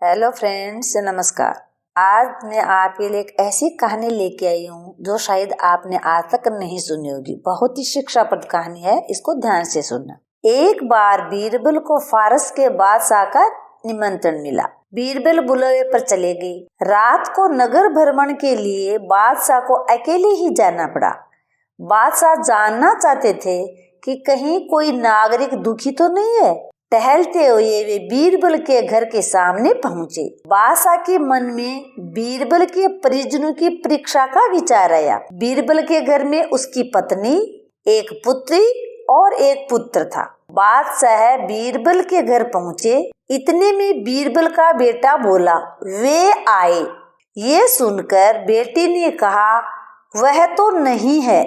Hello friends, नमस्कार। आज मैं आपके लिए एक ऐसी कहानी लेके आई हूँ जो शायद आपने आज तक नहीं सुनी होगी। बहुत ही शिक्षाप्रद कहानी है, इसको ध्यान से सुनना। एक बार बीरबल को फारस के बादशाह का निमंत्रण मिला। बीरबल बुलावे पर चले गई। रात को नगर भ्रमण के लिए बादशाह को अकेले ही जाना पड़ा। बादशाह जानना चाहते थे कि कहीं कोई नागरिक दुखी तो नहीं है। टहलते हुए वे बीरबल के घर के सामने पहुंचे। बादशाह के मन में बीरबल के परिजनों की परीक्षा का विचार आया। बीरबल के घर में उसकी पत्नी, एक पुत्री और एक पुत्र था। बादशाह बीरबल के घर पहुंचे। इतने में बीरबल का बेटा बोला, वे आए। ये सुनकर बेटी ने कहा, वह तो नहीं है।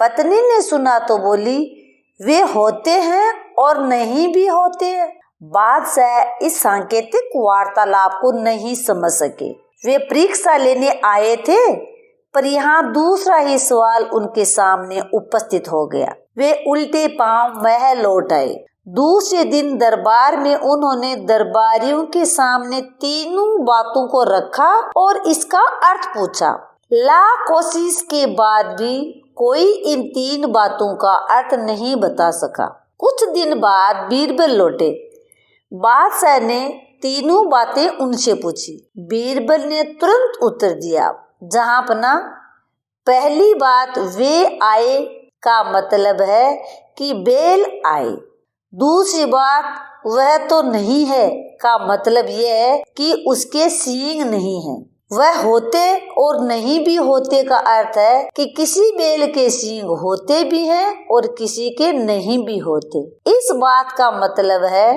पत्नी ने सुना तो बोली, वे होते हैं और नहीं भी होते हैं। बादशाह इस सांकेतिक वार्तालाप को नहीं समझ सके। वे परीक्षा लेने आए थे, पर यहाँ दूसरा ही सवाल उनके सामने उपस्थित हो गया। वे उल्टे पांव महल लौट आए। दूसरे दिन दरबार में उन्होंने दरबारियों के सामने तीनों बातों को रखा और इसका अर्थ पूछा। लाख कोशिश के बाद भी कोई इन तीन बातों का अर्थ नहीं बता सका। कुछ दिन बाद बीरबल लौटे। बादशाह ने तीनों बातें उनसे पूछी। बीरबल ने तुरंत उत्तर दिया, जहां अपना पहली बात वे आए का मतलब है कि बेल आए। दूसरी बात वह तो नहीं है का मतलब यह है कि उसके सींग नहीं है। वह होते और नहीं भी होते का अर्थ है कि किसी बेल के सींग होते भी हैं और किसी के नहीं भी होते। इस बात का मतलब है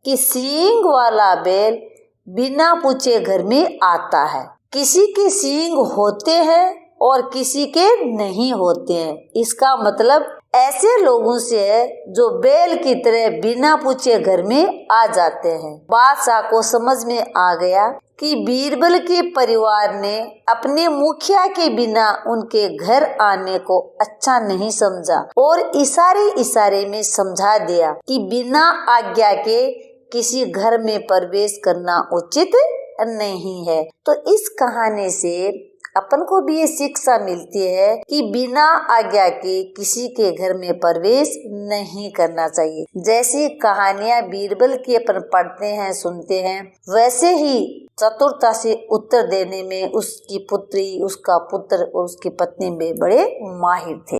कि सींग वाला बेल बिना पूछे घर में आता है। किसी के सींग होते हैं और किसी के नहीं होते हैं। इसका मतलब ऐसे लोगों से है जो बेल की तरह बिना पूछे घर में आ जाते हैं। बादशाह को समझ में आ गया कि बीरबल के परिवार ने अपने मुखिया के बिना उनके घर आने को अच्छा नहीं समझा और इशारे में समझा दिया कि बिना आज्ञा के किसी घर में प्रवेश करना उचित नहीं है। तो इस कहानी से अपन को भी ये शिक्षा मिलती है कि बिना आज्ञा के किसी के घर में प्रवेश नहीं करना चाहिए। जैसी कहानियां बीरबल की अपन पढ़ते हैं, सुनते हैं, वैसे ही चतुरता से उत्तर देने में उसकी पुत्री, उसका पुत्र और उसकी पत्नी में बड़े माहिर थे।